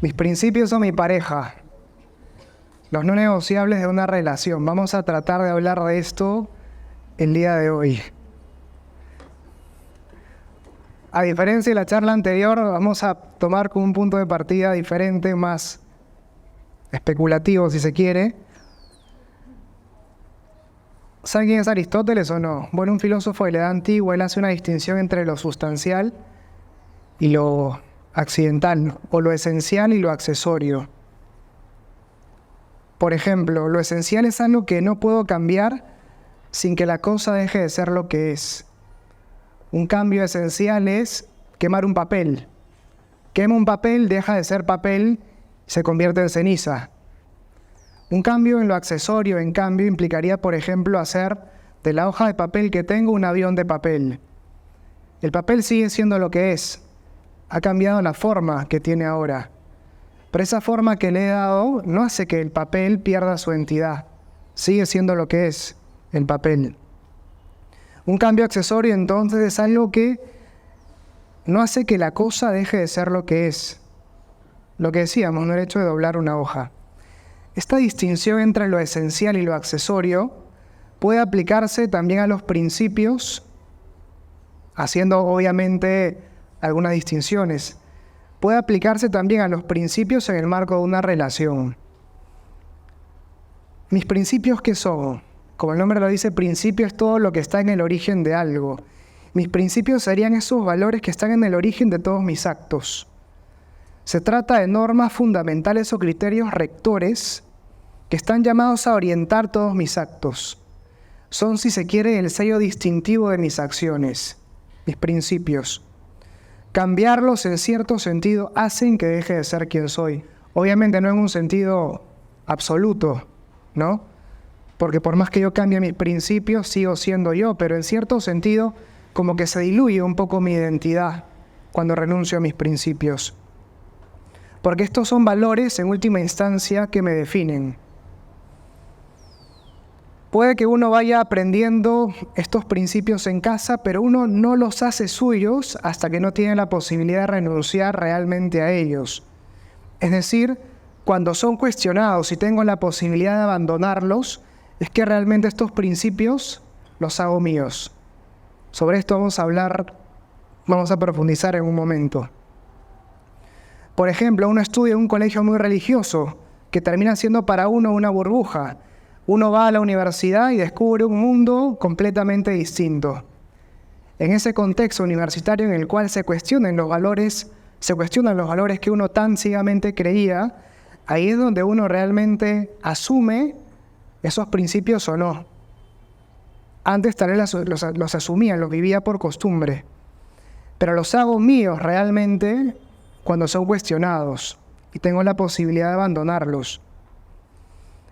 Mis principios son mi pareja, los no negociables de una relación. Vamos a tratar de hablar de esto el día de hoy. A diferencia de la charla anterior, vamos a tomar como un punto de partida diferente, más especulativo si se quiere. ¿Saben quién es Aristóteles o no? Bueno, un filósofo de la edad antigua, él hace una distinción entre lo sustancial y lo accidental, o lo esencial y lo accesorio. Por ejemplo, lo esencial es algo que no puedo cambiar sin que la cosa deje de ser lo que es. Un cambio esencial es quemar un papel. Quema un papel, deja de ser papel, se convierte en ceniza. Un cambio en lo accesorio, en cambio, implicaría, por ejemplo, hacer de la hoja de papel que tengo un avión de papel. El papel sigue siendo lo que es. Ha cambiado la forma que tiene ahora. Pero esa forma que le he dado no hace que el papel pierda su entidad. Sigue siendo lo que es el papel. Un cambio accesorio, entonces, es algo que no hace que la cosa deje de ser lo que es. Lo que decíamos, no el hecho de doblar una hoja. Esta distinción entre lo esencial y lo accesorio puede aplicarse también a los principios, haciendo obviamente algunas distinciones. Puede aplicarse también a los principios en el marco de una relación. ¿Mis principios qué son? Como el nombre lo dice, principio es todo lo que está en el origen de algo. Mis principios serían esos valores que están en el origen de todos mis actos. Se trata de normas fundamentales o criterios rectores que están llamados a orientar todos mis actos. Son, si se quiere, el sello distintivo de mis acciones, mis principios. Cambiarlos en cierto sentido hacen que deje de ser quien soy. Obviamente no en un sentido absoluto, ¿no? Porque por más que yo cambie mis principios, sigo siendo yo, pero en cierto sentido como que se diluye un poco mi identidad cuando renuncio a mis principios. Porque estos son valores, en última instancia, que me definen. Puede que uno vaya aprendiendo estos principios en casa, pero uno no los hace suyos hasta que no tiene la posibilidad de renunciar realmente a ellos. Es decir, cuando son cuestionados y tengo la posibilidad de abandonarlos, es que realmente estos principios los hago míos. Sobre esto vamos a profundizar en un momento. Por ejemplo, uno estudia en un colegio muy religioso, que termina siendo para uno una burbuja. Uno va a la universidad y descubre un mundo completamente distinto. En ese contexto universitario en el cual se cuestionan los valores que uno tan ciegamente creía, ahí es donde uno realmente asume esos principios o no. Antes tal vez los asumía, los vivía por costumbre, pero los hago míos realmente cuando son cuestionados y tengo la posibilidad de abandonarlos.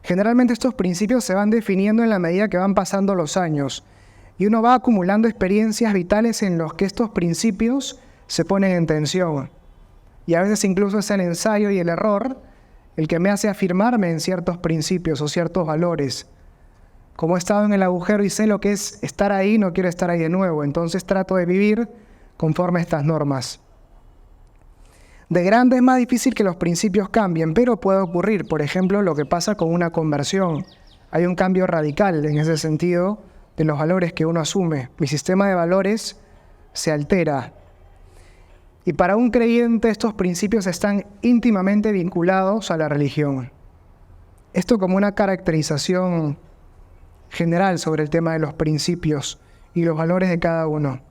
Generalmente estos principios se van definiendo en la medida que van pasando los años y uno va acumulando experiencias vitales en los que estos principios se ponen en tensión. Y a veces incluso es el ensayo y el error el que me hace afirmarme en ciertos principios o ciertos valores. Como he estado en el agujero y sé lo que es estar ahí, no quiero estar ahí de nuevo, entonces trato de vivir conforme a estas normas. De grande es más difícil que los principios cambien, pero puede ocurrir, por ejemplo, lo que pasa con una conversión. Hay un cambio radical en ese sentido de los valores que uno asume. Mi sistema de valores se altera. Y para un creyente estos principios están íntimamente vinculados a la religión. Esto como una caracterización general sobre el tema de los principios y los valores de cada uno.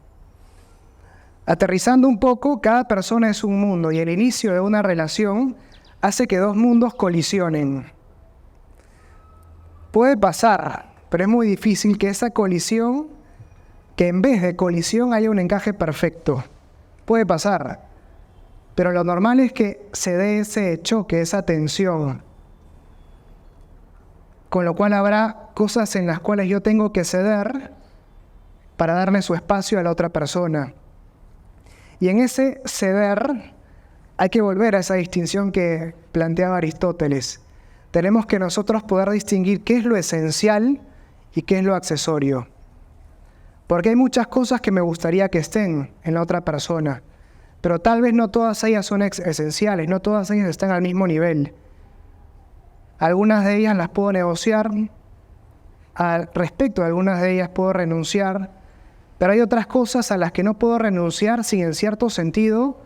Aterrizando un poco, cada persona es un mundo y el inicio de una relación hace que dos mundos colisionen. Puede pasar, pero es muy difícil que esa colisión, que en vez de colisión haya un encaje perfecto. Puede pasar, pero lo normal es que se dé ese choque, esa tensión, con lo cual habrá cosas en las cuales yo tengo que ceder para darle su espacio a la otra persona. Y en ese ceder hay que volver a esa distinción que planteaba Aristóteles. Tenemos que nosotros poder distinguir qué es lo esencial y qué es lo accesorio. Porque hay muchas cosas que me gustaría que estén en la otra persona, pero tal vez no todas ellas son esenciales, no todas ellas están al mismo nivel. Algunas de ellas las puedo negociar, respecto a algunas de ellas puedo renunciar, pero hay otras cosas a las que no puedo renunciar sin, en cierto sentido,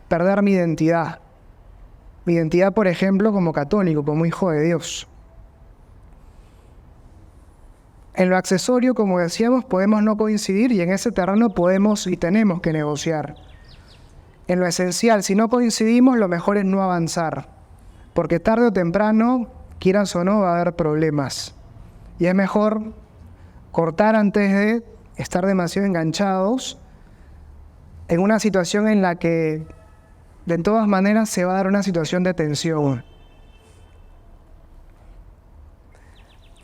perder mi identidad. Mi identidad, por ejemplo, como católico, como hijo de Dios. En lo accesorio, como decíamos, podemos no coincidir y en ese terreno podemos y tenemos que negociar. En lo esencial, si no coincidimos, lo mejor es no avanzar, porque tarde o temprano, quieras o no, va a haber problemas. Y es mejor cortar antes de estar demasiado enganchados en una situación en la que de todas maneras se va a dar una situación de tensión.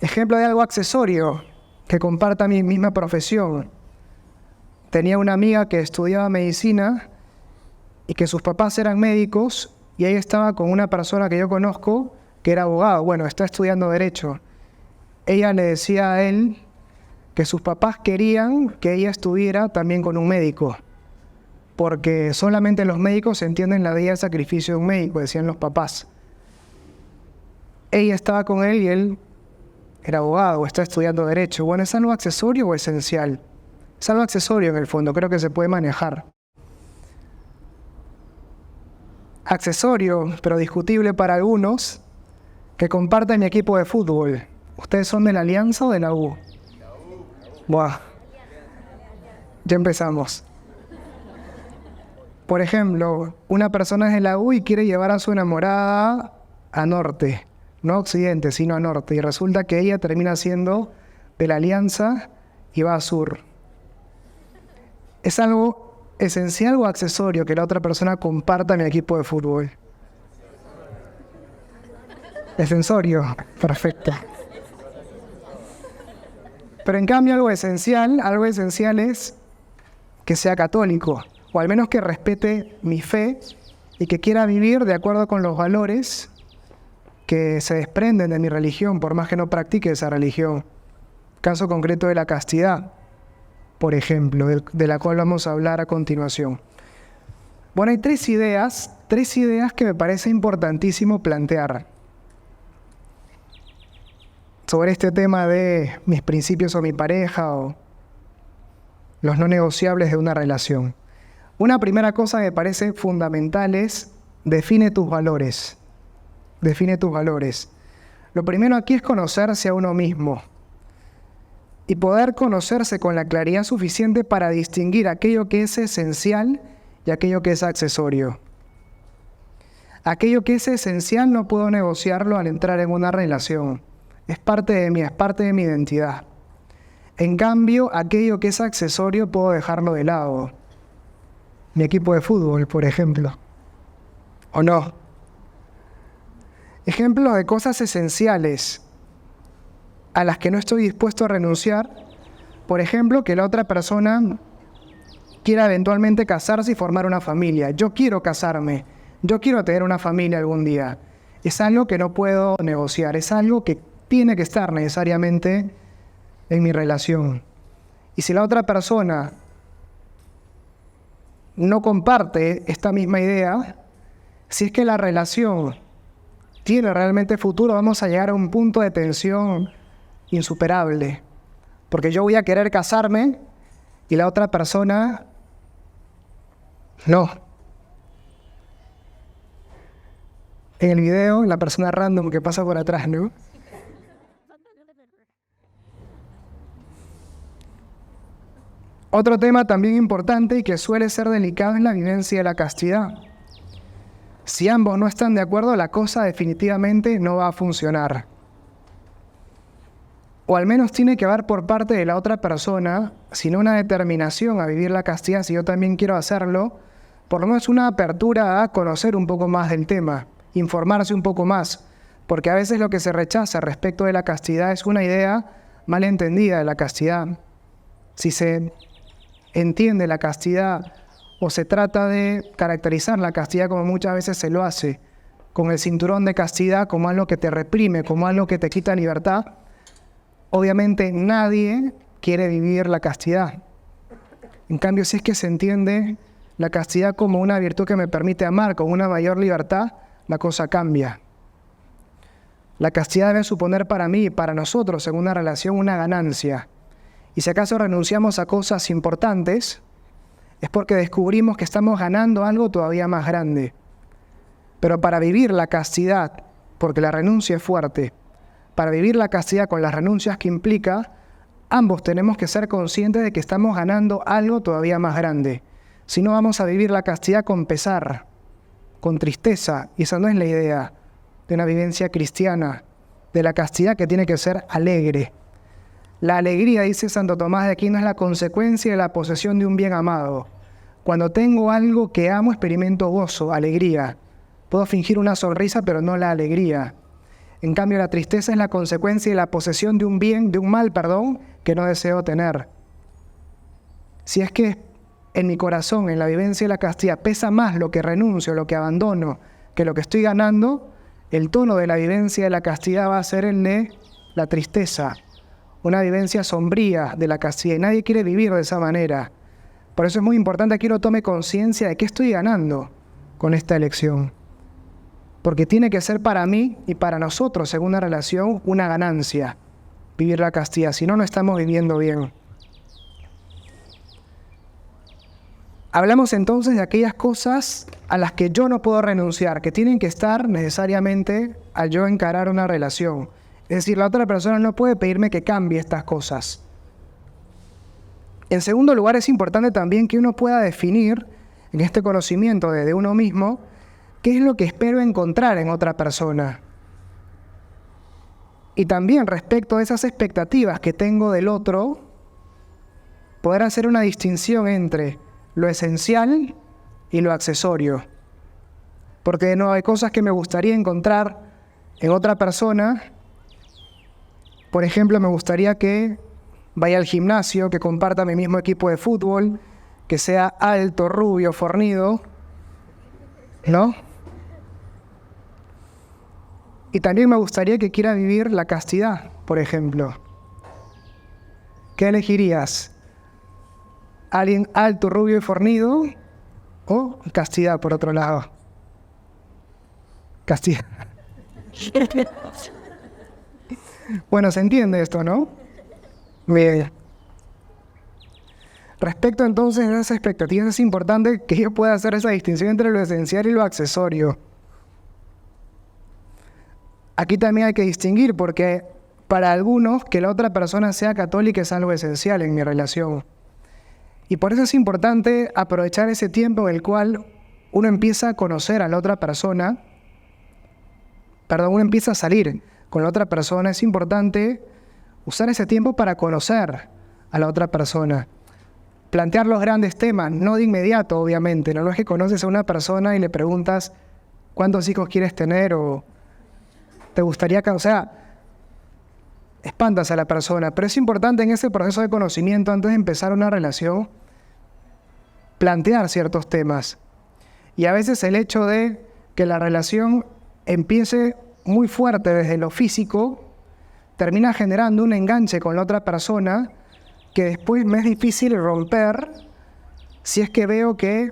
Ejemplo de algo accesorio que comparta mi misma profesión. Tenía una amiga que estudiaba medicina y que sus papás eran médicos y ella estaba con una persona que yo conozco que era abogado. Bueno, está estudiando Derecho. Ella le decía a él que sus papás querían que ella estuviera también con un médico, porque solamente los médicos entienden la vida de sacrificio de un médico, decían los papás. Ella estaba con él y él era abogado o está estudiando Derecho. Bueno, ¿es algo accesorio o esencial? Es algo accesorio en el fondo, creo que se puede manejar. Accesorio, pero discutible para algunos, que comparten mi equipo de fútbol. ¿Ustedes son de la Alianza o de la U? Buah, ya empezamos. Por ejemplo, una persona es de la U y quiere llevar a su enamorada a norte, no a occidente, sino a norte, y resulta que ella termina siendo de la Alianza y va a sur. ¿Es algo esencial o accesorio que la otra persona comparta mi equipo de fútbol? Esencial, perfecto. Pero en cambio algo esencial es que sea católico, o al menos que respete mi fe y que quiera vivir de acuerdo con los valores que se desprenden de mi religión, por más que no practique esa religión. Caso concreto de la castidad, por ejemplo, de la cual vamos a hablar a continuación. Bueno, hay tres ideas que me parece importantísimo plantear sobre este tema de mis principios o mi pareja o los no negociables de una relación. Una primera cosa que me parece fundamental es define tus valores. Define tus valores. Lo primero aquí es conocerse a uno mismo y poder conocerse con la claridad suficiente para distinguir aquello que es esencial y aquello que es accesorio. Aquello que es esencial no puedo negociarlo al entrar en una relación. Es parte de mí, es parte de mi identidad. En cambio, aquello que es accesorio puedo dejarlo de lado. Mi equipo de fútbol, por ejemplo. ¿O no? Ejemplos de cosas esenciales a las que no estoy dispuesto a renunciar. Por ejemplo, que la otra persona quiera eventualmente casarse y formar una familia. Yo quiero casarme. Yo quiero tener una familia algún día. Es algo que no puedo negociar. Es algo que tiene que estar necesariamente en mi relación. Y si la otra persona no comparte esta misma idea, si es que la relación tiene realmente futuro, vamos a llegar a un punto de tensión insuperable. Porque yo voy a querer casarme y la otra persona no. En el video, la persona random que pasa por atrás, ¿no? Otro tema también importante y que suele ser delicado es la vivencia de la castidad. Si ambos no están de acuerdo, la cosa definitivamente no va a funcionar. O al menos tiene que haber por parte de la otra persona, sino una determinación a vivir la castidad, si yo también quiero hacerlo, por lo menos una apertura a conocer un poco más del tema, informarse un poco más, porque a veces lo que se rechaza respecto de la castidad es una idea mal entendida de la castidad. Si se entiende la castidad o se trata de caracterizar la castidad como muchas veces se lo hace, con el cinturón de castidad como algo que te reprime, como algo que te quita libertad, obviamente nadie quiere vivir la castidad. En cambio, si es que se entiende la castidad como una virtud que me permite amar con una mayor libertad, la cosa cambia. La castidad debe suponer para mí y para nosotros en una relación una ganancia. Y si acaso renunciamos a cosas importantes, es porque descubrimos que estamos ganando algo todavía más grande. Pero para vivir la castidad, porque la renuncia es fuerte, para vivir la castidad con las renuncias que implica, ambos tenemos que ser conscientes de que estamos ganando algo todavía más grande. Si no, vamos a vivir la castidad con pesar, con tristeza, y esa no es la idea de una vivencia cristiana, de la castidad que tiene que ser alegre. La alegría, dice Santo Tomás de Aquino, es la consecuencia de la posesión de un bien amado. Cuando tengo algo que amo, experimento gozo, alegría. Puedo fingir una sonrisa, pero no la alegría. En cambio, la tristeza es la consecuencia de la posesión de un mal, que no deseo tener. Si es que en mi corazón, en la vivencia de la castidad, pesa más lo que renuncio, lo que abandono, que lo que estoy ganando, el tono de la vivencia de la castidad va a ser el de la tristeza, una vivencia sombría de la castidad, y nadie quiere vivir de esa manera. Por eso es muy importante que uno tome conciencia de qué estoy ganando con esta elección. Porque tiene que ser para mí y para nosotros, según una relación, una ganancia, vivir la castidad. Si no, no estamos viviendo bien. Hablamos entonces de aquellas cosas a las que yo no puedo renunciar, que tienen que estar necesariamente al yo encarar una relación. Es decir, la otra persona no puede pedirme que cambie estas cosas. En segundo lugar, es importante también que uno pueda definir, en este conocimiento de uno mismo, qué es lo que espero encontrar en otra persona. Y también respecto a esas expectativas que tengo del otro, poder hacer una distinción entre lo esencial y lo accesorio. Porque no hay cosas que me gustaría encontrar en otra persona. Por ejemplo, me gustaría que vaya al gimnasio, que comparta mi mismo equipo de fútbol, que sea alto, rubio, fornido, ¿no? Y también me gustaría que quiera vivir la castidad, por ejemplo. ¿Qué elegirías? ¿Alguien alto, rubio y fornido? ¿O castidad, por otro lado? Castidad. Bueno, se entiende esto, ¿no? Bien. Respecto entonces a esas expectativas, es importante que yo pueda hacer esa distinción entre lo esencial y lo accesorio. Aquí también hay que distinguir, porque para algunos que la otra persona sea católica es algo esencial en mi relación. Y por eso es importante aprovechar ese tiempo en el cual uno empieza a conocer a la otra persona, uno empieza a salir con la otra persona. Es importante usar ese tiempo para conocer a la otra persona. Plantear los grandes temas, no de inmediato, obviamente. No es que conoces a una persona y le preguntas cuántos hijos quieres tener o te gustaría, o sea, espantas a la persona. Pero es importante en ese proceso de conocimiento, antes de empezar una relación, plantear ciertos temas. Y a veces el hecho de que la relación empiece muy fuerte desde lo físico, termina generando un enganche con la otra persona que después me es difícil romper si es que veo que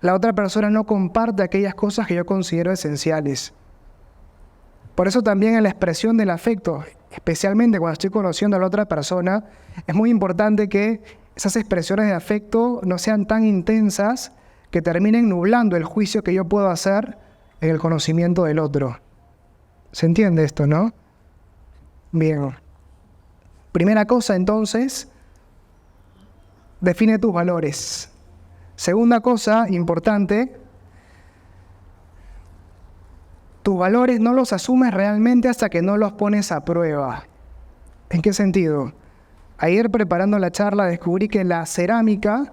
la otra persona no comparte aquellas cosas que yo considero esenciales. Por eso también en la expresión del afecto, especialmente cuando estoy conociendo a la otra persona, es muy importante que esas expresiones de afecto no sean tan intensas que terminen nublando el juicio que yo puedo hacer en el conocimiento del otro. ¿Se entiende esto, no? Bien. Primera cosa, entonces, define tus valores. Segunda cosa importante, tus valores no los asumes realmente hasta que no los pones a prueba. ¿En qué sentido? Ayer preparando la charla descubrí que la cerámica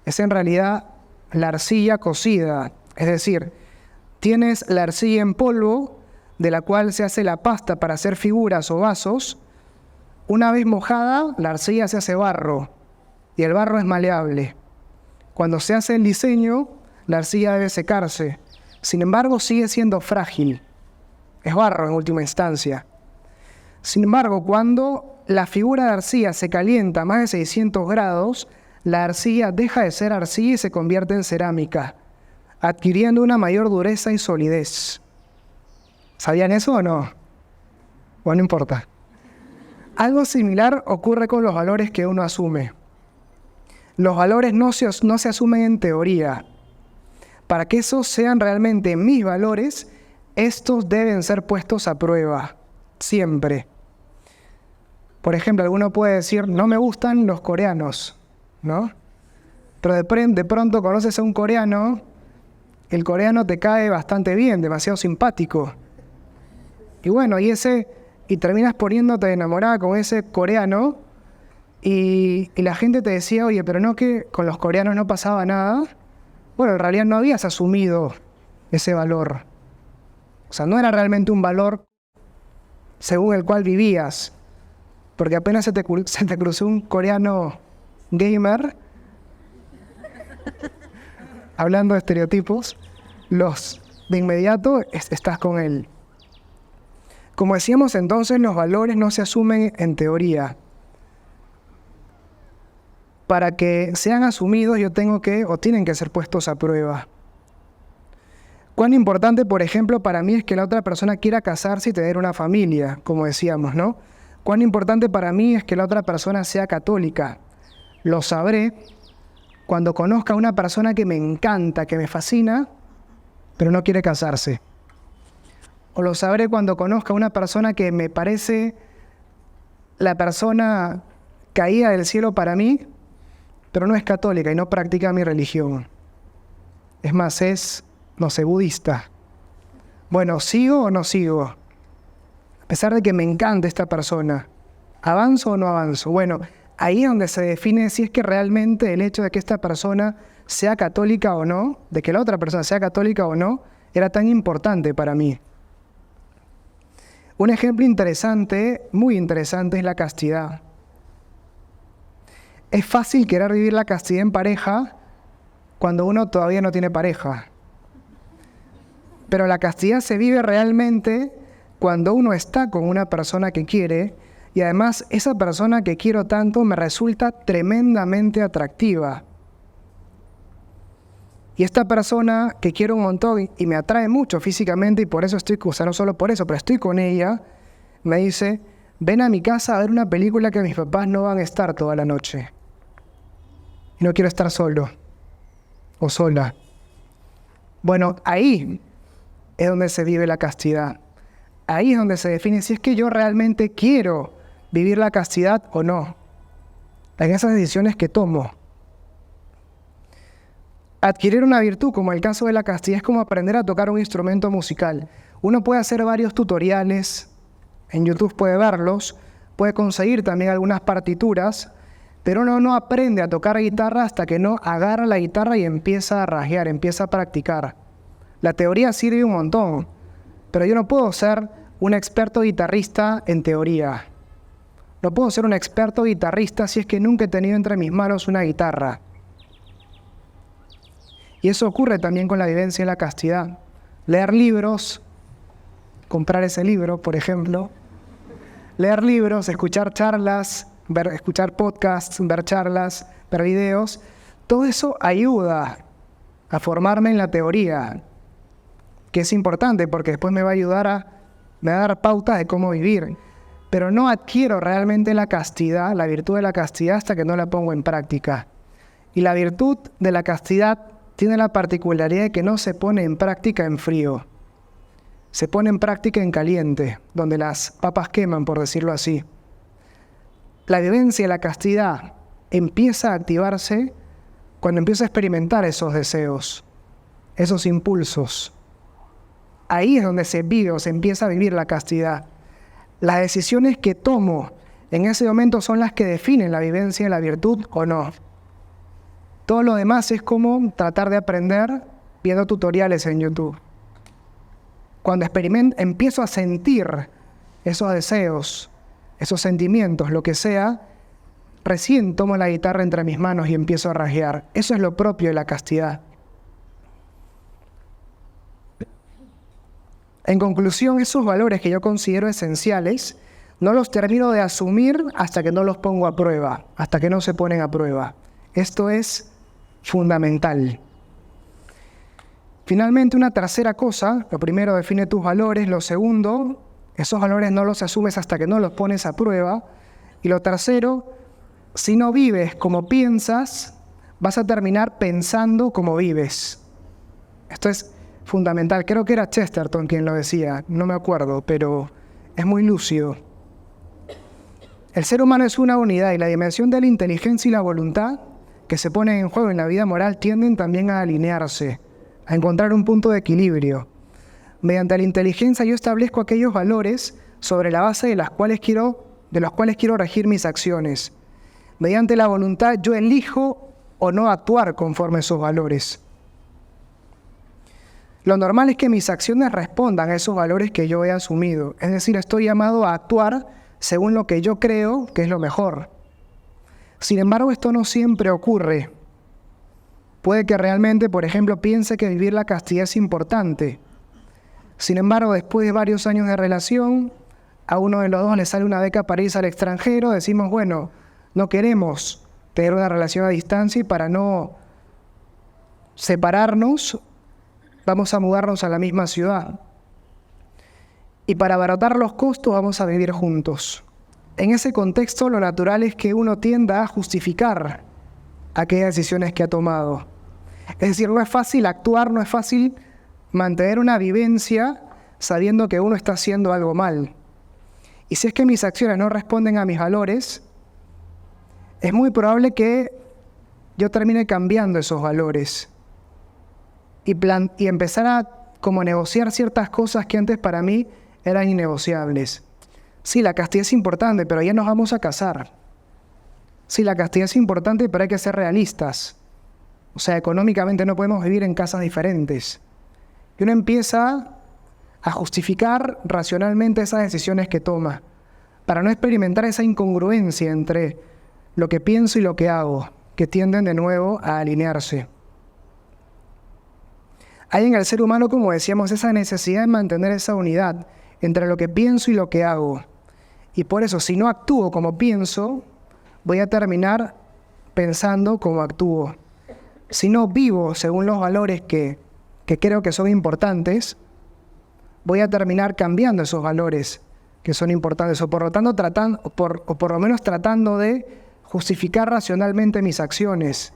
es en realidad la arcilla cocida. Es decir, tienes la arcilla en polvo, de la cual se hace la pasta para hacer figuras o vasos. Una vez mojada, la arcilla se hace barro y el barro es maleable. Cuando se hace el diseño, la arcilla debe secarse. Sin embargo, sigue siendo frágil. Es barro en última instancia. Sin embargo, cuando la figura de arcilla se calienta a más de 600 grados, la arcilla deja de ser arcilla y se convierte en cerámica, adquiriendo una mayor dureza y solidez. ¿Sabían eso o no? Bueno, no importa. Algo similar ocurre con los valores que uno asume. Los valores no se asumen en teoría. Para que esos sean realmente mis valores, estos deben ser puestos a prueba, siempre. Por ejemplo, alguno puede decir, no me gustan los coreanos, ¿no? Pero de pronto conoces a un coreano, el coreano te cae bastante bien, demasiado simpático. Y bueno, y terminas poniéndote enamorada con ese coreano, y la gente te decía, oye, pero no que con los coreanos no pasaba nada. Bueno, en realidad no habías asumido ese valor. O sea, no era realmente un valor según el cual vivías. Porque apenas se te cruzó un coreano gamer, hablando de estereotipos, de inmediato estás con él. Como decíamos entonces, los valores no se asumen en teoría. Para que sean asumidos, tienen que ser puestos a prueba. Cuán importante, por ejemplo, para mí es que la otra persona quiera casarse y tener una familia, como decíamos, ¿no? Cuán importante para mí es que la otra persona sea católica. Lo sabré cuando conozca a una persona que me encanta, que me fascina, pero no quiere casarse. O lo sabré cuando conozca a una persona que me parece la persona caída del cielo para mí, pero no es católica y no practica mi religión. Es más, no sé, budista. Bueno, ¿sigo o no sigo? A pesar de que me encanta esta persona, ¿avanzo o no avanzo? Bueno, ahí es donde se define si es que realmente el hecho de que esta persona sea católica o no, de que la otra persona sea católica o no, era tan importante para mí. Un ejemplo interesante, muy interesante, es la castidad. Es fácil querer vivir la castidad en pareja cuando uno todavía no tiene pareja. Pero la castidad se vive realmente cuando uno está con una persona que quiere y además esa persona que quiero tanto me resulta tremendamente atractiva. Y esta persona que quiero un montón y me atrae mucho físicamente y por eso no solo por eso, pero estoy con ella, me dice, ven a mi casa a ver una película que mis papás no van a estar toda la noche. Y no quiero estar solo o sola. Bueno, ahí es donde se vive la castidad. Ahí es donde se define si es que yo realmente quiero vivir la castidad o no. En esas decisiones que tomo. Adquirir una virtud, como el caso de la castidad, es como aprender a tocar un instrumento musical. Uno puede hacer varios tutoriales, en YouTube puede verlos, puede conseguir también algunas partituras, pero uno no aprende a tocar guitarra hasta que no agarra la guitarra y empieza a rasguear, empieza a practicar. La teoría sirve un montón, pero yo no puedo ser un experto guitarrista en teoría. No puedo ser un experto guitarrista si es que nunca he tenido entre mis manos una guitarra. Y eso ocurre también con la vivencia en la castidad. Leer libros, comprar ese libro, por ejemplo. Leer libros, escuchar charlas, escuchar podcasts, ver charlas, ver videos. Todo eso ayuda a formarme en la teoría, que es importante porque después me va a dar pautas de cómo vivir. Pero no adquiero realmente la castidad, la virtud de la castidad, hasta que no la pongo en práctica. Y la virtud de la castidad tiene la particularidad de que no se pone en práctica en frío. Se pone en práctica en caliente, donde las papas queman, por decirlo así. La vivencia de la castidad empieza a activarse cuando empiezo a experimentar esos deseos, esos impulsos. Ahí es donde se vive o se empieza a vivir la castidad. Las decisiones que tomo en ese momento son las que definen la vivencia de la virtud o no. Todo lo demás es como tratar de aprender viendo tutoriales en YouTube. Cuando empiezo a sentir esos deseos, esos sentimientos, lo que sea, recién tomo la guitarra entre mis manos y empiezo a rasguear. Eso es lo propio de la castidad. En conclusión, esos valores que yo considero esenciales No los termino de asumir hasta que no los pongo a prueba, hasta que no se ponen a prueba. Esto es fundamental. Finalmente, una tercera cosa, lo primero, define tus valores. Lo segundo, esos valores no los asumes hasta que no los pones a prueba. Y lo tercero, si no vives como piensas, vas a terminar pensando como vives. Esto es fundamental. Creo que era Chesterton quien lo decía, no me acuerdo, pero es muy lúcido. El ser humano es una unidad y la dimensión de la inteligencia y la voluntad que se ponen en juego en la vida moral tienden también a alinearse, a encontrar un punto de equilibrio. Mediante la inteligencia yo establezco aquellos valores sobre la base de los cuales quiero regir mis acciones. Mediante la voluntad yo elijo o no actuar conforme a esos valores. Lo normal es que mis acciones respondan a esos valores que yo he asumido. Es decir, estoy llamado a actuar según lo que yo creo que es lo mejor. Sin embargo, esto no siempre ocurre. Puede que realmente, por ejemplo, piense que vivir la castidad es importante. Sin embargo, después de varios años de relación, a uno de los dos le sale una beca para irse al extranjero, decimos, bueno, no queremos tener una relación a distancia y para no separarnos, vamos a mudarnos a la misma ciudad. Y para abaratar los costos vamos a vivir juntos. En ese contexto, lo natural es que uno tienda a justificar aquellas decisiones que ha tomado. Es decir, no es fácil actuar, no es fácil mantener una vivencia sabiendo que uno está haciendo algo mal. Y si es que mis acciones no responden a mis valores, es muy probable que yo termine cambiando esos valores y empezar a como negociar ciertas cosas que antes para mí eran innegociables. Sí, la castidad es importante, pero ya nos vamos a casar. Sí, la castidad es importante, pero hay que ser realistas. O sea, económicamente no podemos vivir en casas diferentes. Y uno empieza a justificar racionalmente esas decisiones que toma, para no experimentar esa incongruencia entre lo que pienso y lo que hago, que tienden de nuevo a alinearse. Hay en el ser humano, como decíamos, esa necesidad de mantener esa unidad entre lo que pienso y lo que hago. Y por eso, si no actúo como pienso, voy a terminar pensando como actúo. Si no vivo según los valores que creo que son importantes, voy a terminar cambiando esos valores que son importantes, o por lo tanto por lo menos tratando de justificar racionalmente mis acciones,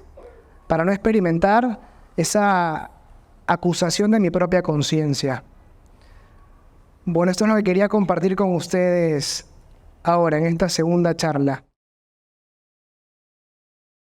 para no experimentar esa acusación de mi propia conciencia. Bueno, esto es lo que quería compartir con ustedes ahora, en esta segunda charla.